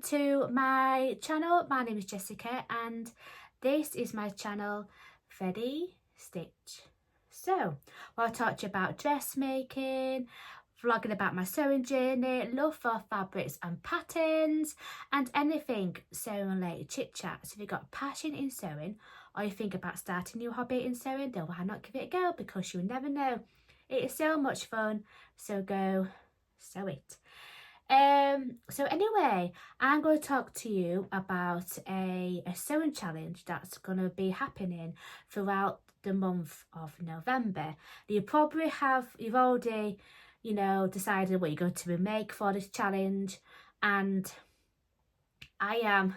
to my channel. My name is Jessica and this is my channel, Ready Stitch. So, I'll talk to you about dressmaking, vlogging about my sewing journey, love for fabrics and patterns, and anything sewing related chit chat. So if you've got a passion in sewing or you think about starting a new hobby in sewing, then why not give it a go, because you'll never know. It is so much fun, so go sew it. So anyway, I'm going to talk to you about a sewing challenge that's going to be happening throughout the month of November. You've already, decided what you're going to make for this challenge, and I am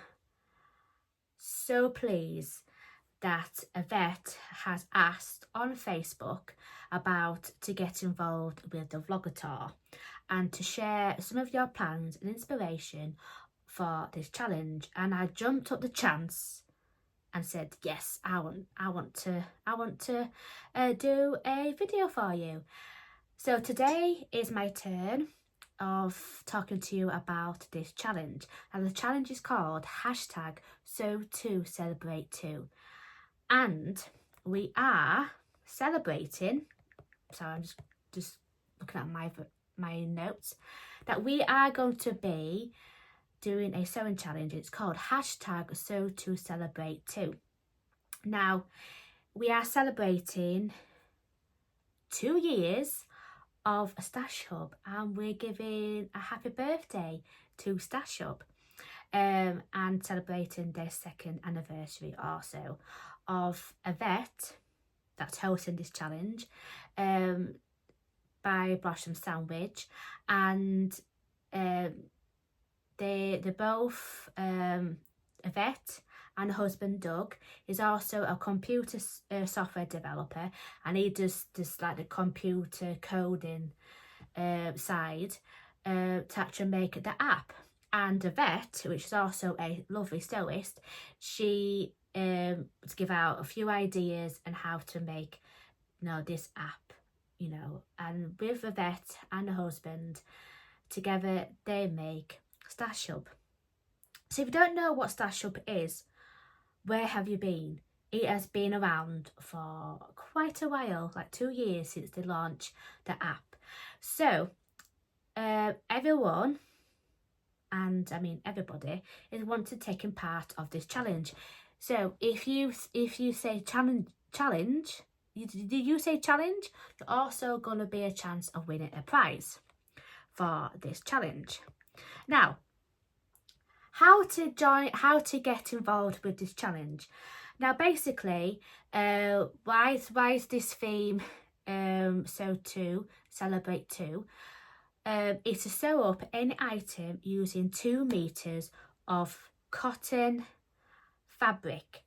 so pleased that Yvette has asked on Facebook to get involved with the Vlogator and to share some of your plans and inspiration for this challenge. And I jumped up the chance and said, yes, I want to do a video for you. So today is my turn of talking to you about this challenge, and the challenge is called #Sew2Celebrate2, and we are celebrating, so I'm just looking at my notes, that we are going to be doing a sewing challenge. It's called #Sew2Celebrate2. Now, we are celebrating 2 years of Stash Hub, and we're giving a happy birthday to Stash Hub, and celebrating their 2nd anniversary also of Yvette, that's hosting this challenge, by Blossom Sandwich, and they both, Yvette and her husband Doug is also a computer software developer, and he does like the computer coding side to actually make the app. And Yvette, which is also a lovely sewist, she to give out a few ideas on how to make this app, and with Yvette and her husband together they make Stash Hub. So if you don't know what Stash Hub is, where have you been? It has been around for quite a while, like 2 years since they launched the app. So everyone, and I mean everybody, is wanted taking part of this challenge. So if you say challenge, you say challenge, you're also going to be a chance of winning a prize for this challenge. Now, how to get involved with this challenge. Now, basically, why is this theme Sew 2 Celebrate 2? It's to sew up any item using 2 meters of cotton fabric,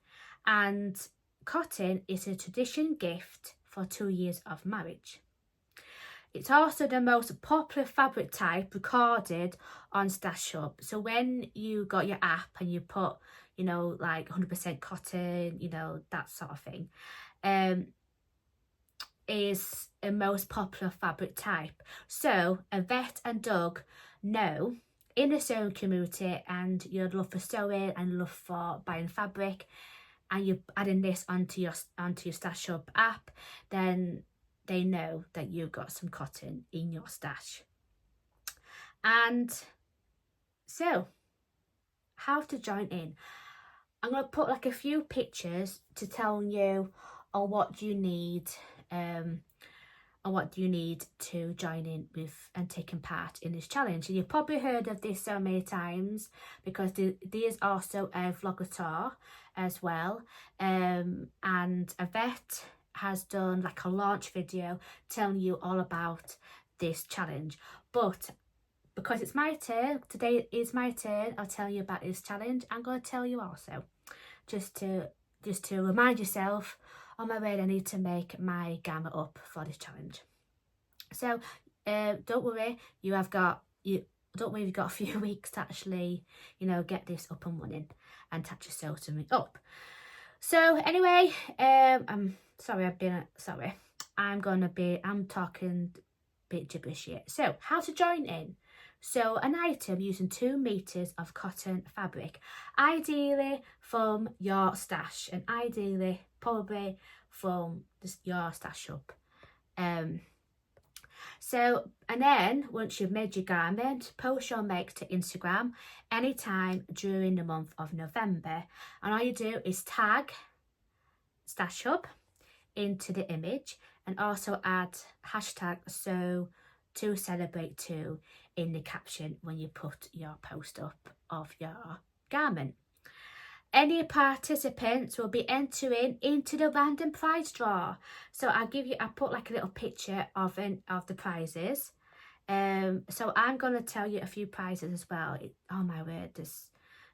and cotton is a tradition gift for 2 years of marriage. It's also the most popular fabric type recorded on Stash Hub. So when you got your app and you put, like 100% cotton, that sort of thing, is a most popular fabric type. So Yvette and Doug know in the sewing community, and your love for sewing and love for buying fabric, and you're adding this onto your Stash Hub app, then they know that you've got some cotton in your stash. And so, how to join in? I'm going to put like a few pictures to tell you on what you need, to join in with and taking part in this challenge. And you've probably heard of this so many times, because there is also a Vlogator as well, and Yvette has done like a launch video telling you all about this challenge. But because it's my turn, today is my turn, I'll tell you about this challenge. I'm going to tell you also, just to remind yourself, on my way I need to make my gamma up for this challenge. So don't worry, you've got a few weeks to actually get this up and running and to actually sew something up. So anyway, I'm talking a bit gibberish here. So how to join in? Sew an item using 2 meters of cotton fabric, ideally from your stash, and ideally probably from your stash up. And then once you've made your garment, post your make to Instagram anytime during the month of November, and all you do is tag Stash Hub into the image and also add hashtag sew to celebrate too in the caption when you put your post up of your garment. Any participants will be entering into the random prize draw. So I put like a little picture of the prizes. So I'm going to tell you a few prizes as well. Oh my word,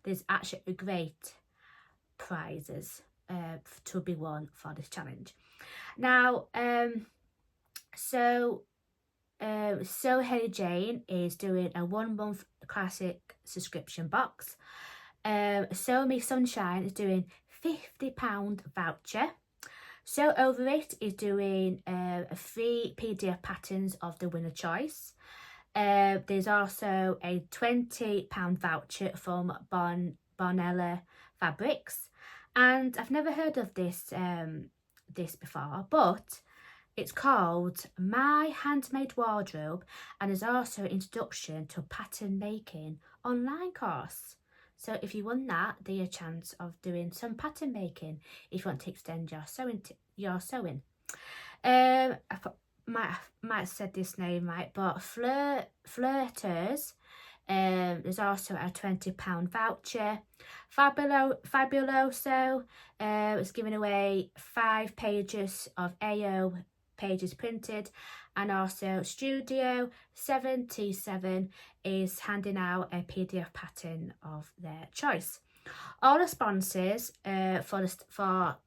there's actually great prizes to be won for this challenge. Now, So Haley Jane is doing a 1 month classic subscription box. So Me Sunshine is doing £50 voucher. So Over It is doing a free PDF patterns of the winner choice. There's also a £20 voucher from Bonella Fabrics, and I've never heard of this before, but it's called My Handmade Wardrobe, and there's also an introduction to pattern making online course. So if you won that, there's a chance of doing some pattern making if you want to extend your sewing. I might have said this name right, but Flirters. There's also a £20 voucher. Fabuloso is giving away 5 pages of AO pages printed, and also Studio 77 is handing out a PDF pattern of their choice. All the sponsors for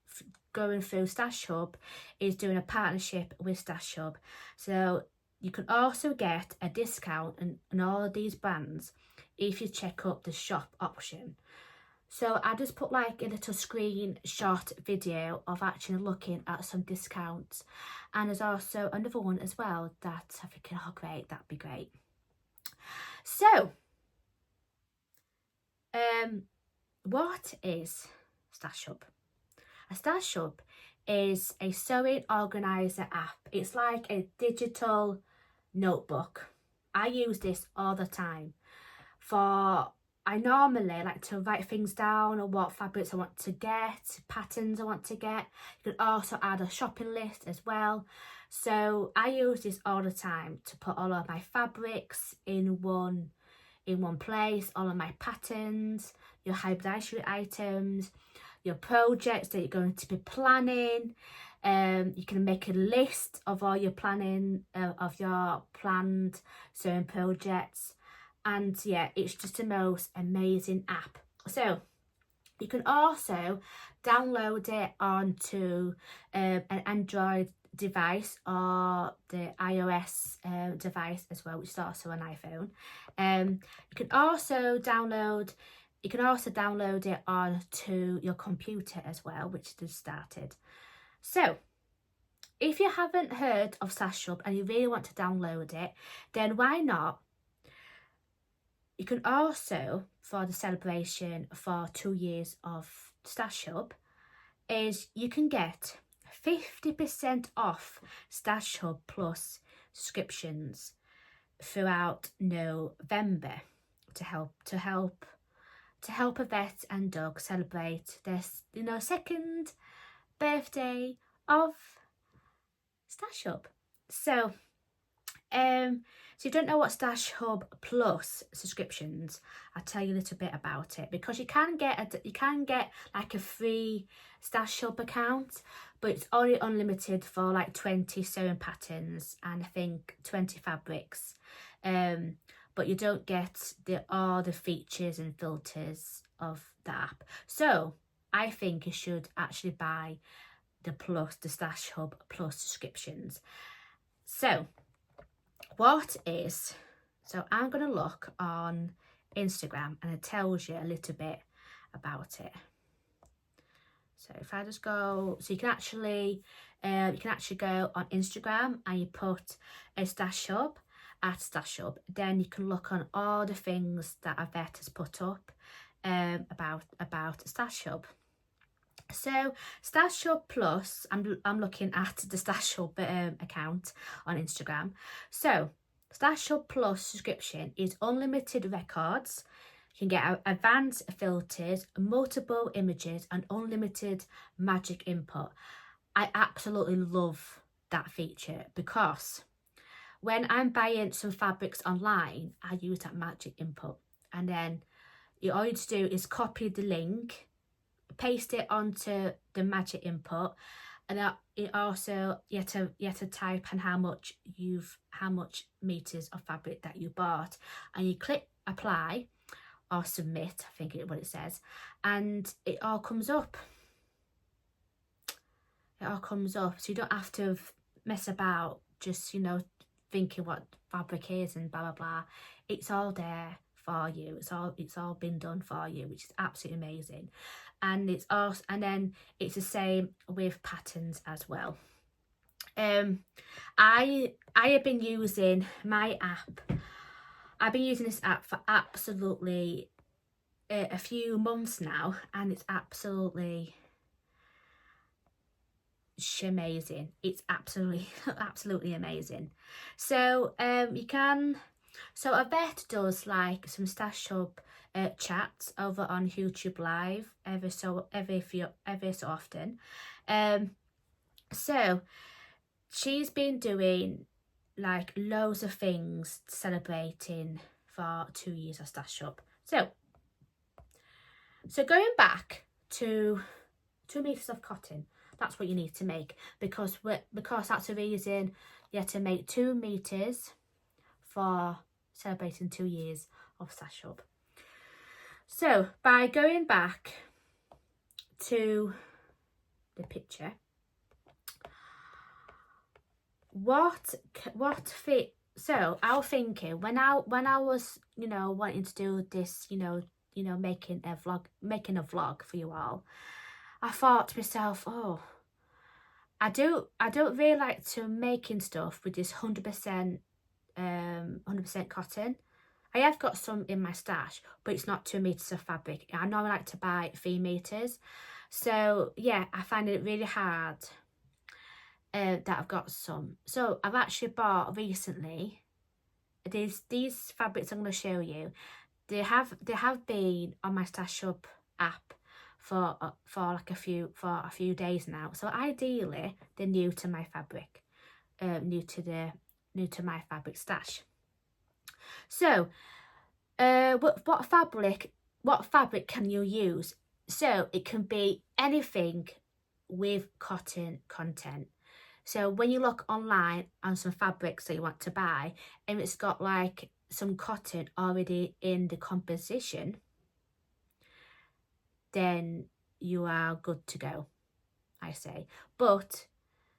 going through Stash Hub is doing a partnership with Stash Hub, so you can also get a discount on all of these brands if you check up the shop option. So I just put like a little screenshot video of actually looking at some discounts, and there's also another one as well that I'm thinking, oh great, that'd be great. So what is Stash Hub? A Stash Hub is a sewing organiser app. It's like a digital notebook. I use this all the time. I normally like to write things down, or what fabrics I want to get, patterns I want to get. You can also add a shopping list as well. So I use this all the time to put all of my fabrics in one place, all of my patterns, your hybridization items, your projects that you're going to be planning. You can make a list of all your planning, of your planned sewing projects. And yeah, it's just the most amazing app. So you can also download it onto an Android device or the iOS device as well, which is also an iPhone. You can also download it onto your computer as well, which just started. So if you haven't heard of Stash Hub and you really want to download it, then why not? You can also, for the celebration for 2 years of Stash Hub, is you can get 50% off Stash Hub Plus subscriptions throughout November to help Yvette and Doug celebrate their second birthday of Stash Hub. So so you don't know what Stash Hub Plus subscriptions, I'll tell you a little bit about it, because you can get like a free Stash Hub account, but it's only unlimited for like 20 sewing patterns and I think 20 fabrics. But you don't get all the features and filters of the app. So I think you should actually buy the Stash Hub Plus subscriptions. So I'm going to look on Instagram and it tells you a little bit about it. So if I just go, so you can actually go on Instagram and you put a Stash Hub, at Stash Hub, then you can look on all the things that Yvette has put up about Stash Hub. So Stash Hub Plus, I'm looking at the Stash Hub account on Instagram. So Stash Hub Plus subscription is unlimited records. You can get advanced filters, multiple images, and unlimited magic input. I absolutely love that feature because when I'm buying some fabrics online, I use that magic input, and then all you have to do is copy the link, paste it onto the magic input, and it also you have to type in how much meters of fabric that you bought, and you click apply or submit, I think is what it says, and it all comes up. So you don't have to mess about just, you know, thinking what fabric is and blah blah blah. It's all there for you. It's all been done for you, which is absolutely amazing. And then it's the same with patterns as well. I have been using my app. I've been using this app for absolutely a few months now, and it's absolutely amazing. It's absolutely amazing. So so Yvette does like some Stash Hub chats over on YouTube Live every so often. So she's been doing like loads of things celebrating for 2 years of Stash Hub. So going back to 2 meters of cotton, that's what you need to make, because that's the reason you have to make 2 meters for celebrating 2 years of Stash Hub. So by going back to the picture, what fit? So I was thinking when I was, you know, wanting to do this, you know, making a vlog for you all, I thought to myself, oh, I don't really like to making stuff with this 100% cotton. I have got some in my stash, but it's not 2 meters of fabric. I normally like to buy 3 meters. So yeah, I find it really hard that I've got some. So I've actually bought recently these fabrics I'm going to show you. They have been on my Stash Hub app for a few days now. So ideally they're new to my fabric, new to my fabric stash. So what fabric can you use? So it can be anything with cotton content. So when you look online on some fabrics that you want to buy, and it's got like some cotton already in the composition, then you are good to go, I say. But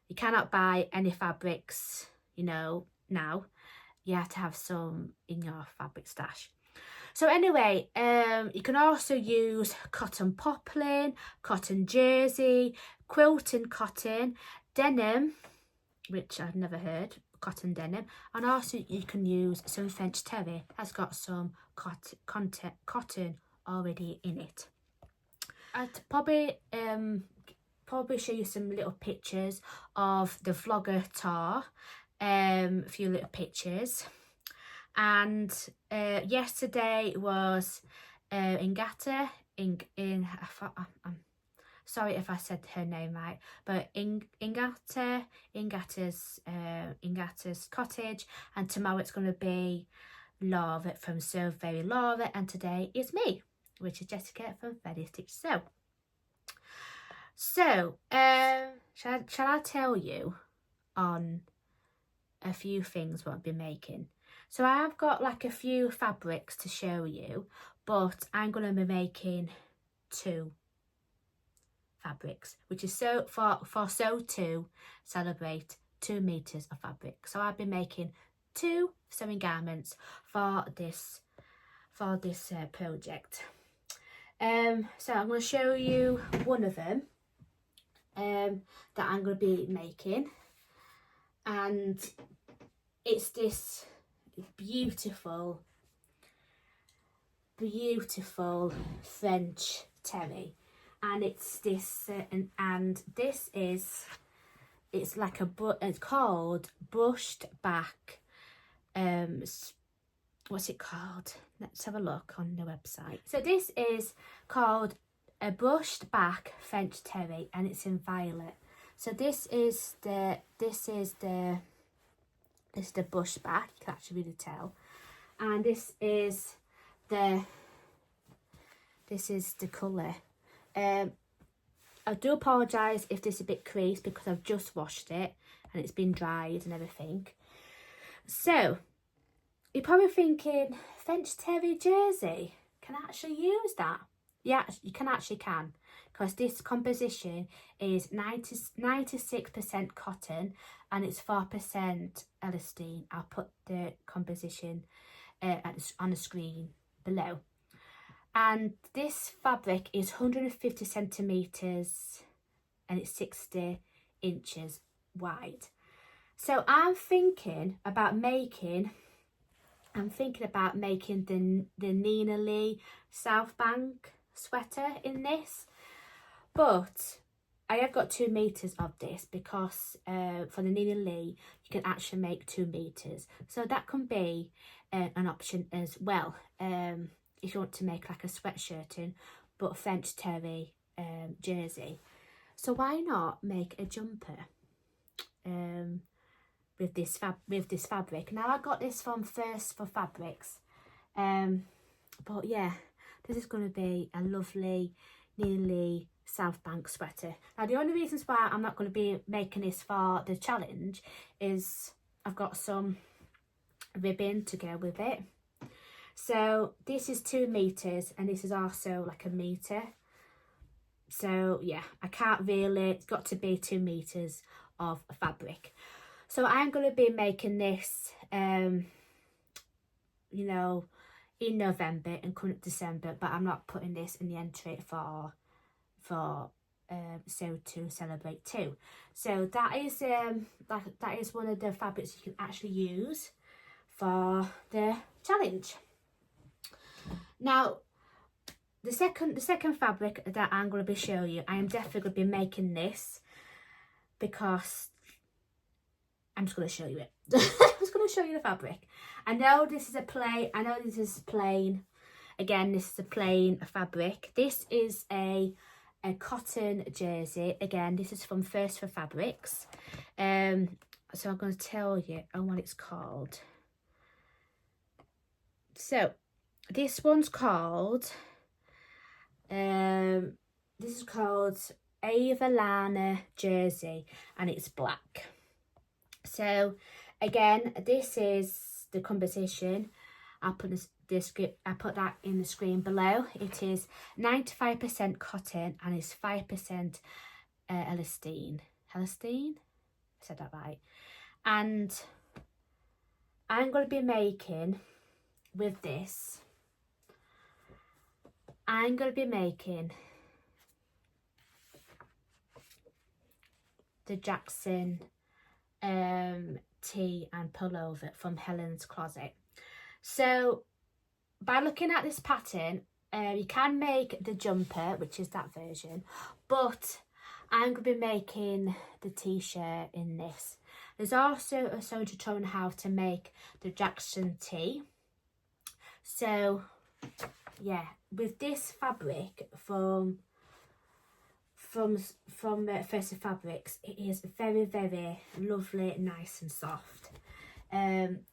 you cannot buy any fabrics, you know, now. You have to have some in your fabric stash. So anyway, you can also use cotton poplin, cotton jersey, quilting cotton, denim, which I've never heard, cotton denim, and also you can use some French terry, has got some cotton already in it. I'd probably show you some little pictures of the vlogger tour, a few little pictures. And yesterday was Ingata I'm sorry if I said her name right, but Ingata's cottage, and tomorrow it's going to be Laura from So Very Laura, and today is me, which is Jessica from Very Stitch Sew. So shall I tell you on a few things what I've been making? So I have got like a few fabrics to show you, but I'm going to be making 2 fabrics, which is so for Sew to celebrate 2 meters of fabric. So I've been making 2 sewing garments for this project. So I'm going to show you one of them that I'm going to be making, and it's this beautiful French terry, and it's this and this is, it's like it's called brushed back, what's it called? Let's have a look on the website. So this is called a brushed back French terry, and it's in violet. So this is the brushed back, you can actually really tell, and this is the colour. I do apologise if this is a bit creased because I've just washed it and it's been dried and everything. So you're probably thinking, French terry jersey, can I actually use that? Yeah, you can, because this composition is 96% cotton and it's 4% elastane. I'll put the composition on the screen below. And this fabric is 150 centimetres and it's 60 inches wide. So I'm thinking about making the Nina Lee South Bank sweater in this, but I have got 2 meters of this because for the Nina Lee you can actually make 2 meters, so that can be an option as well if you want to make like a sweatshirt in, but French terry jersey. So why not make a jumper with this fabric? Now I got this from First for Fabrics, but yeah, this is going to be a lovely Nina Lee South Bank sweater. Now the only reasons why I'm not going to be making this for the challenge is I've got some ribbon to go with it. So this is 2 meters and this is also like a meter. So yeah, I can't really, it's got to be 2 meters of fabric. So I'm going to be making this, you know, in November and coming up December, but I'm not putting this in the entry for Sew to Celebrate too. So that is that is one of the fabrics you can actually use for the challenge. Now the second fabric that I'm going to be showing you, I am definitely going to be making this because I'm just going to show you it. I'm just going to show you the fabric. I know this is plain. Again, this is a plain fabric. This is a cotton jersey. Again, this is from First for Fabrics. So I'm going to tell you what it's called. So this one's called Avalana jersey, and it's black. So again, this is the composition. I'll put I put that in the screen below. It is 95% cotton and it's 5% elastane. Elastane? I said that right. And I'm going to be making with this. I'm going to be making the Jackson tee and pullover from Helen's Closet. So by looking at this pattern, you can make the jumper, which is that version, but I'm going to be making the t-shirt in this. There's also a sewing tutorial on how to make the Jackson tee. So yeah, with this fabric from First of Fabrics, it is very, very lovely, nice and soft.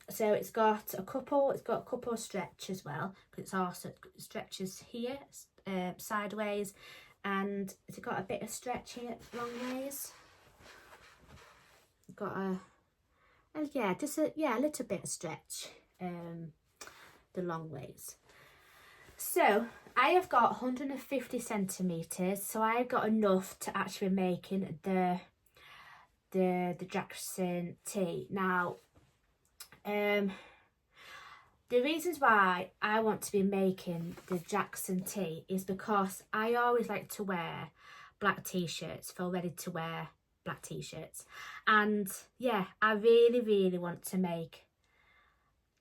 So it's got a couple of stretch as well, because it's also stretches here sideways, and it's got a bit of stretch here long ways. Got a little bit of stretch the long ways. So I have got 150 centimeters, so I have got enough to actually making the Jackson tee. Now the reasons why I want to be making the Jackson tee is because I always like to wear black t-shirts, feel ready to wear black t-shirts, and yeah, I really, really want to make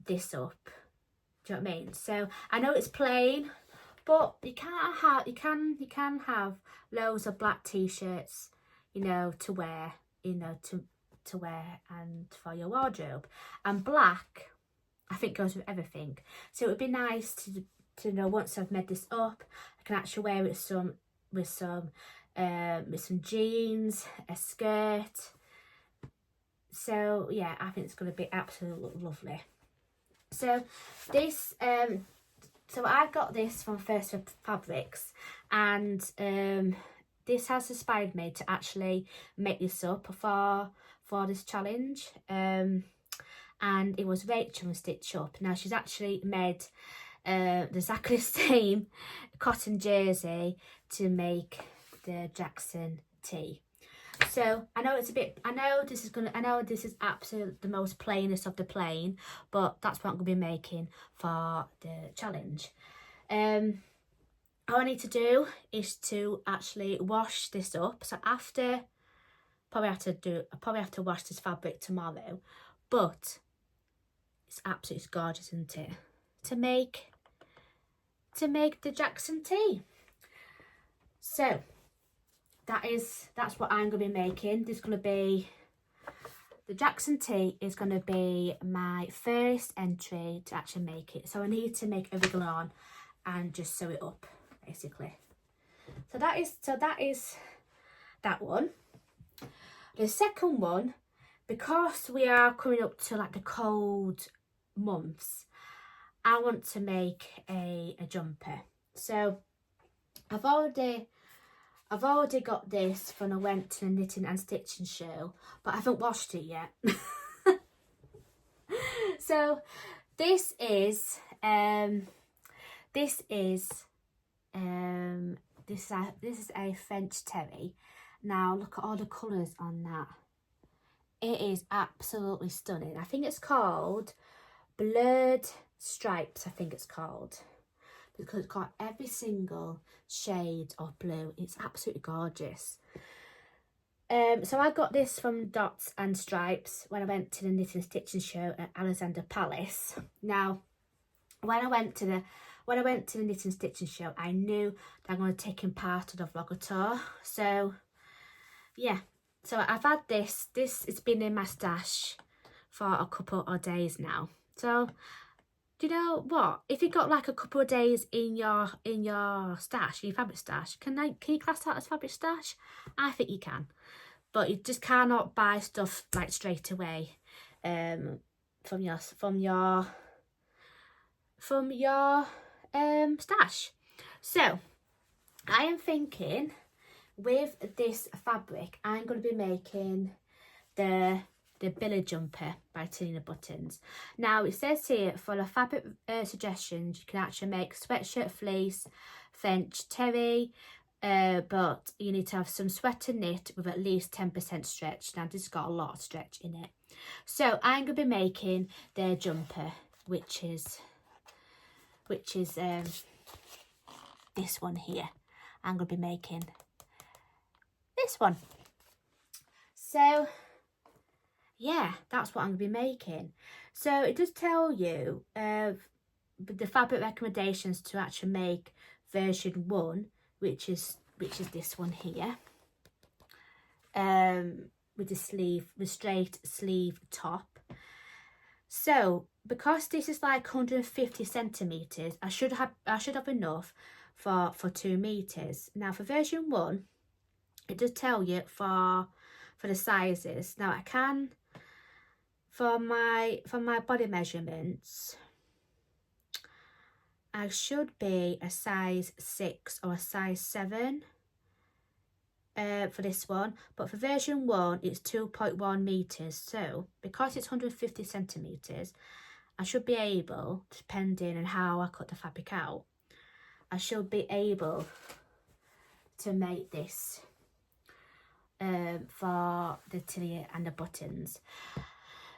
this up. Do you know what I mean? So I know it's plain, but you can have loads of black t-shirts, you know, to wear, you know, to wear and for your wardrobe. And black, I think, goes with everything. So it would be nice to know, once I've made this up, I can actually wear it with some jeans, a skirt. So yeah, I think it's going to be absolutely lovely. So this, so I got this from First Fabrics, and this has inspired me to actually make this up for this challenge. And it was Rachel and Stitch Up. Now she's actually made exactly the same cotton jersey to make the Jackson tee. So I know this is absolutely the most plainest of the plain, but that's what I'm going to be making for the challenge. All I need to do is to actually wash this up. So after, probably have to wash this fabric tomorrow, but it's absolutely gorgeous, isn't it? To make the Jackson tee. So that's what I'm going to be making. There's going to be, the Jackson tee is going to be my first entry to actually make it. So I need to make a wiggle on and just sew it up, basically. So that is that one. The second one, because we are coming up to like the cold months, I want to make a jumper. So I've already got this when I went to the knitting and stitching show, but I haven't washed it yet. So this is a French terry. Now look at all the colours on that. It is absolutely stunning. I think it's called Blurred Stripes, I think it's called, because it's got every single shade of blue. It's absolutely gorgeous. So I got this from Dots and Stripes when I went to the knitting and stitching show at Alexandra Palace. Now, when I went to the knitting and stitching show, I knew that I'm going to take in part of the vlogger tour. So yeah, so I've had this. It's been in my stash for a couple of days now. So do you know what? If you got like a couple of days in your stash, your fabric stash, can you class that as fabric stash? I think you can, but you just cannot buy stuff like straight away from your stash. So I am thinking, with this fabric, I'm going to be making the Billie jumper by Tina Buttons. Now it says here, for the fabric suggestions, you can actually make sweatshirt fleece, French terry, but you need to have some sweater knit with at least 10% stretch. Now this has got a lot of stretch in it. So I'm going to be making their jumper, which is this one here. I'm going to be making this one. So yeah, that's what I'm going to be making. So it does tell you the fabric recommendations to actually make version 1, which is this one here, with the straight sleeve top. So because this is like 150 centimeters, I should have enough for 2 meters. Now for version 1, it does tell you for the sizes. Now I can, for my body measurements, I should be a size 6 or a size 7 for this one, but for version 1 it's 2.1 meters. So because it's 150 centimeters, I should be able, depending on how I cut the fabric out, I should be able to make this for the tilly and the buttons.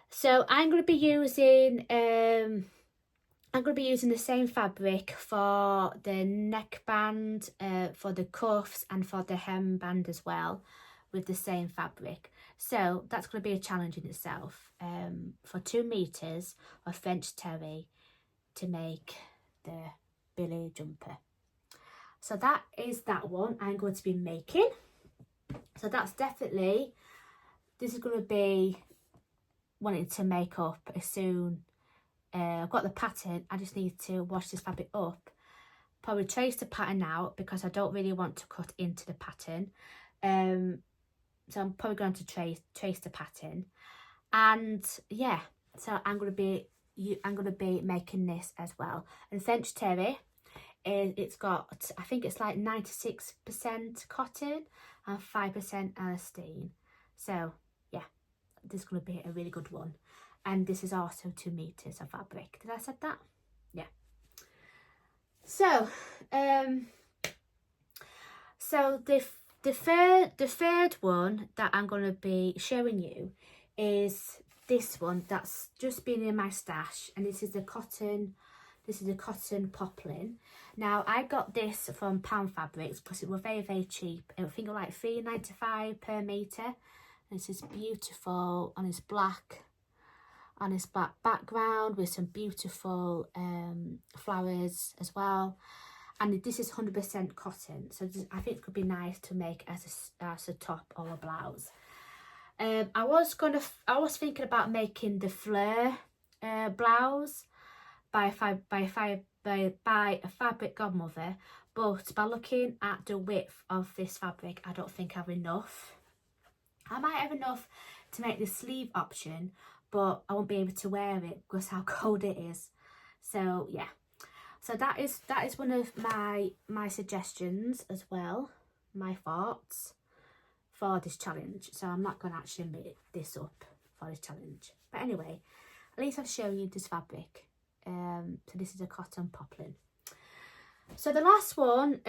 So I'm going to be using the same fabric for the neckband, for the cuffs, and for the hemband as well, with the same fabric. So that's going to be a challenge in itself, for 2 meters of French terry to make the Billie jumper. So that is that one I'm going to be making. So that's definitely, this is going to be wanting to make up as soon. I've got the pattern, I just need to wash this fabric up, probably trace the pattern out because I don't really want to cut into the pattern. So I'm probably going to trace the pattern, and yeah, so I'm going to be making this as well. And French terry, it's got, I think it's like 96% cotton and 5% elastane. So yeah, this is going to be a really good one. And this is also 2 meters of fabric. Did I say that? Yeah. So so the third one that I'm going to be showing you is this one that's just been in my stash, and this is the cotton poplin. Now I got this from Pound Fabrics because it was very, very cheap. I think it was like £3.95 per metre. This is beautiful on this black background with some beautiful flowers as well. And this is 100% cotton, so I think it could be nice to make as a top or a blouse. I was thinking about making the flare blouse by a fabric godmother, but by looking at the width of this fabric, I don't think I have enough. I might have enough to make the sleeve option, but I won't be able to wear it because how cold it is. So yeah, so that is one of my suggestions as well, my thoughts for this challenge. So I'm not going to actually make this up for this challenge, but anyway, at least I've shown you this fabric. So this is a cotton poplin. So the last one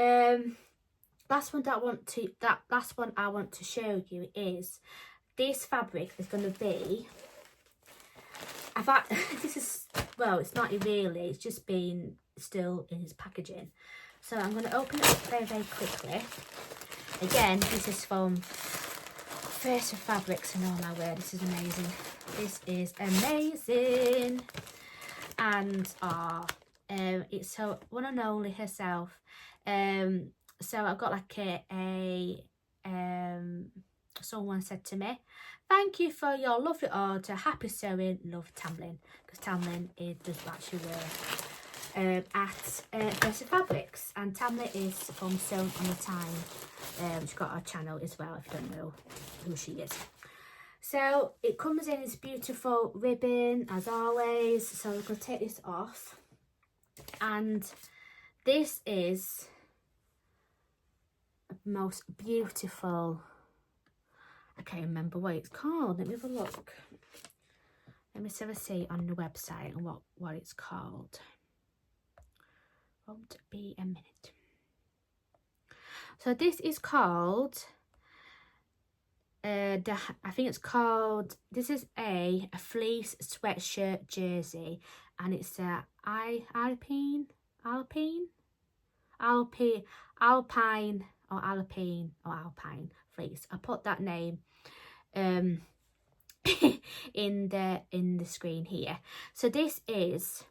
I want to show you is this fabric is going to be, this is, well, it's not really, it's just been still in its packaging. So I'm going to open it up very, very quickly. Again, this is from First Fabrics, and oh my word, this is amazing. This is amazing. And it's her one and only herself. So I've got like someone said to me, thank you for your lovely order, happy sewing, love Tamlin, because Tamlin does actually work at First Fabrics, and Tamlin is from Sewn on the Time. She's got her channel as well if you don't know who she is. So it comes in this beautiful ribbon as always. So I'm going to take this off, and this is the most beautiful, I can't remember what it's called, let me have a look, let me see on the website and what it's called. Won't be a minute. So this is called I think it's called, this is a fleece sweatshirt jersey, and it's a alpine fleece. I put that name in the screen here. So this is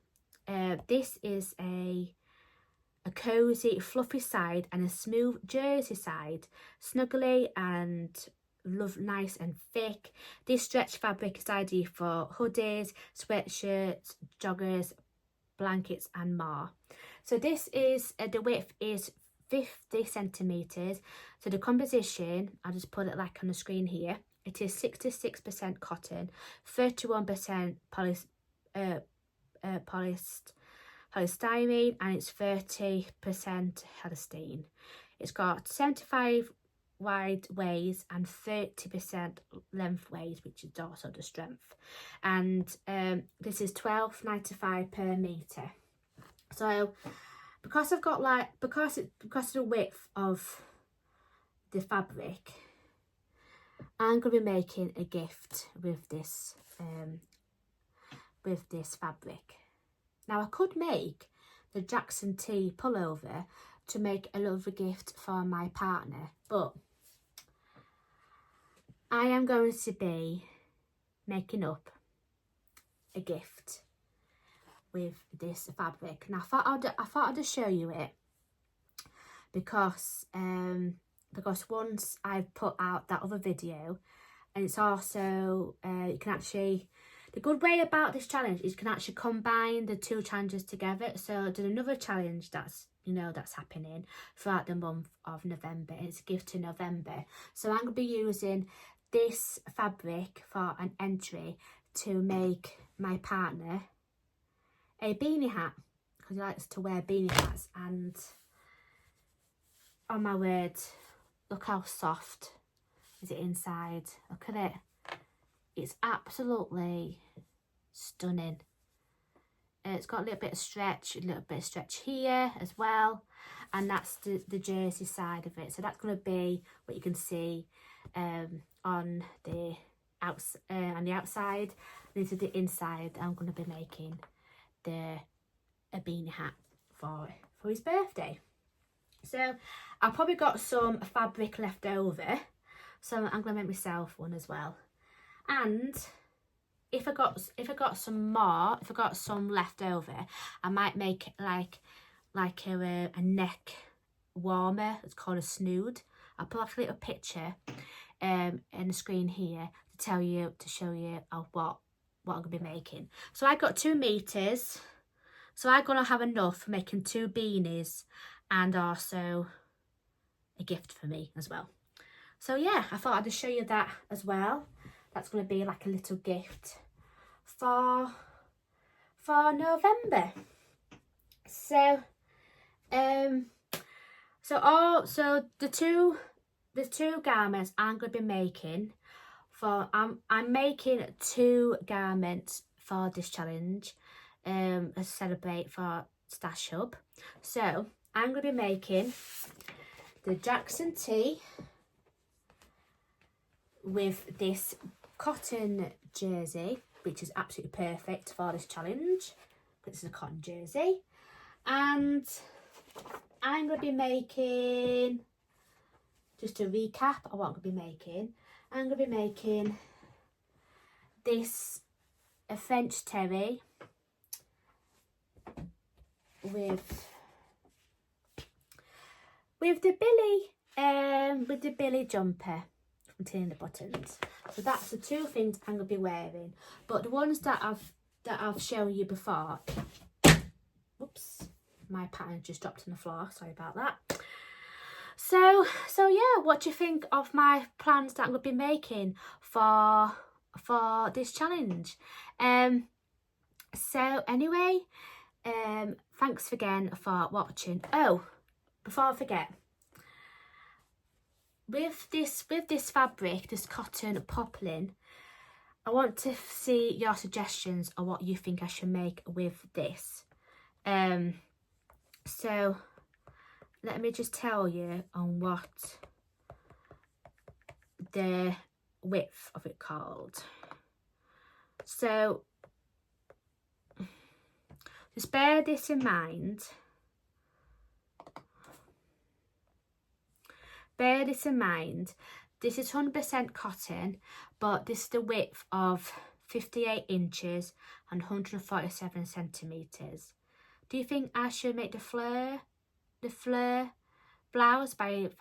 a cozy fluffy side and a smooth jersey side, snuggly and nice and thick. This stretch fabric is ideal for hoodies, sweatshirts, joggers, blankets and more. So this is the width is 50 centimeters. So the composition, I'll just put it like on the screen here, it is 66% cotton, 31% polystyrene, and it's 30% elastane. It's got 75 wide ways and 30% length ways, which is also the strength, and this is £12.95 per metre. So because I've got because of the width of the fabric, I'm going to be making a gift with this fabric. Now I could make the Jackson T pullover to make a lovely gift for my partner, but I am going to be making up a gift with this fabric. And I thought I'd just show you it because once I've put out that other video, and it's also you can actually, the good way about this challenge is you can actually combine the two challenges together. So there's another challenge that's that's happening throughout the month of November. It's a gift to November. So I'm going to be using this fabric for an entry to make my partner a beanie hat, because he likes to wear beanie hats. And oh my word, look how soft is it inside. Look at it. It's absolutely stunning. It's got a little bit of stretch, here as well, and that's the jersey side of it. So that's going to be what you can see on the outside. And to the inside, I'm going to be making a beanie hat for his birthday. So I've probably got some fabric left over, so I'm going to make myself one as well. And if I got some left over, I might make like a neck warmer. It's called a snood. I'll put like a little picture in the screen here to show you what I'm gonna be making. So I got 2 meters, so I'm gonna have enough for making 2 beanies and also a gift for me as well. So yeah, I thought I'd just show you that as well. That's going to be like a little gift for November. So the two garments I'm going to be making for, I'm making 2 garments for this challenge to celebrate for Stash Hub. So I'm going to be making the Jackson tee with this cotton jersey, which is absolutely perfect for this challenge. This is a cotton jersey. And I'm going to be making, just to recap of what I'm going to be making, I'm going to be making this a French terry with the Billie jumper from Tin the Buttons. So that's the 2 things I'm going to be wearing. But the ones that I've shown you before, oops, my pattern just dropped on the floor, sorry about that. So yeah, what do you think of my plans that I'm going to be making for this challenge? So anyway, thanks again for watching. Oh, before I forget, with this fabric, this cotton poplin, I want to see your suggestions on what you think I should make with this. So let me just tell you on what the width of it called. So just bear this in mind. Bear this in mind. This is 100% cotton, but this is the width of 58 inches and 147 centimetres. Do you think I should make the flare blouse by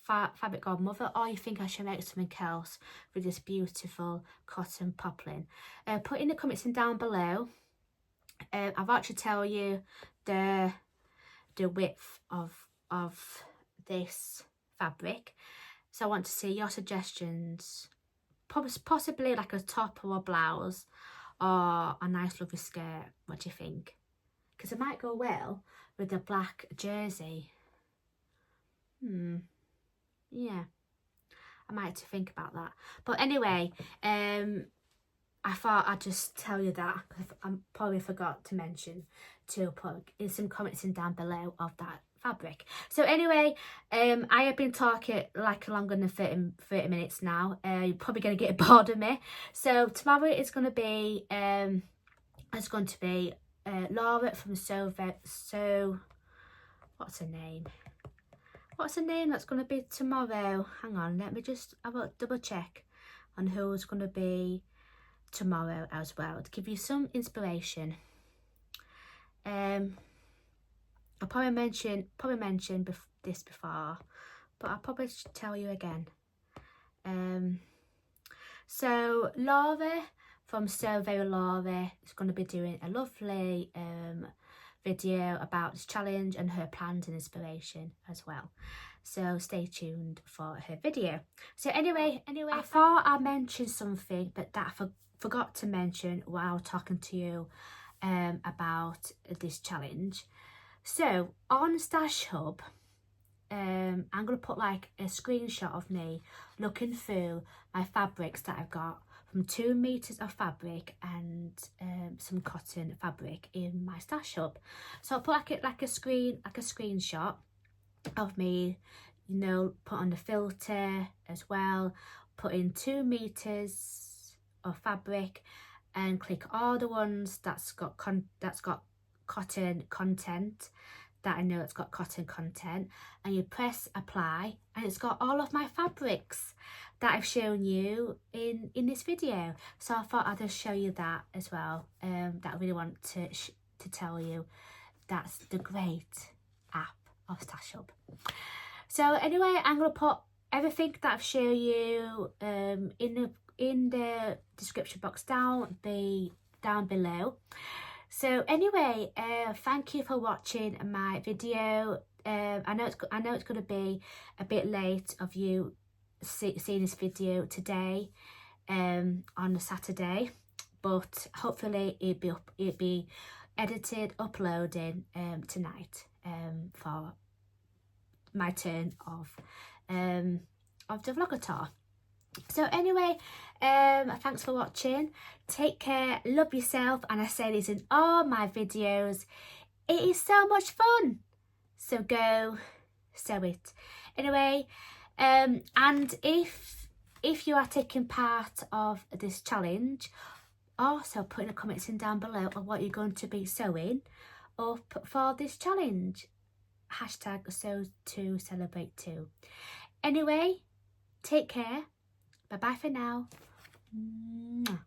Fabric Godmother, or you think I should make something else with this beautiful cotton poplin? Put in the comments down below. I've actually tell you the width of this fabric, so I want to see your suggestions. Possibly like a top or a blouse or a nice lovely skirt. What do you think? Because it might go well with the black jersey. Yeah, I might have to think about that. But anyway, I thought I'd just tell you that. I probably forgot to mention to put in some comments down below of that fabric. So anyway, I have been talking like longer than 30 minutes now. You're probably going to get bored of me. So tomorrow is going to be Laura from what's her name? What's her name that's going to be tomorrow? Hang on, let me just have a double check on who's going to be tomorrow as well, to give you some inspiration. I probably mentioned this before, but I'll probably tell you again. So Laura from So Very Laura is going to be doing a lovely video about this challenge and her plans and inspiration as well. So stay tuned for her video. So anyway, I thought I mentioned something, but that I forgot to mention while talking to you about this challenge. So on Stash Hub, I'm going to put like a screenshot of me looking through my fabrics that I've got, from 2 meters of fabric and some cotton fabric in my Stash Hub. So I'll put like a screenshot of me, you know, put on the filter as well, put in 2 meters of fabric and click all the ones that's got cotton content, that I know it's got cotton content, and you press apply and it's got all of my fabrics that I've shown you in this video. So I thought I'd just show you that as well. That I really want to tell you that's the great app of Stash Hub. So anyway, I'm going to put everything that I've shown you in the description box down below. So anyway, thank you for watching my video. I know it's going to be a bit late of you seeing this video today on a Saturday, but hopefully it'll be edited, uploading tonight for my turn of the vlogator. So anyway, thanks for watching. Take care, love yourself, and I say this in all my videos, it is so much fun, so go sew it. Anyway, and if you are taking part of this challenge, also put in the comments down below of what you're going to be sewing up for this challenge. Hashtag sew to celebrate too. Anyway, take care. Bye bye for now. Mwah.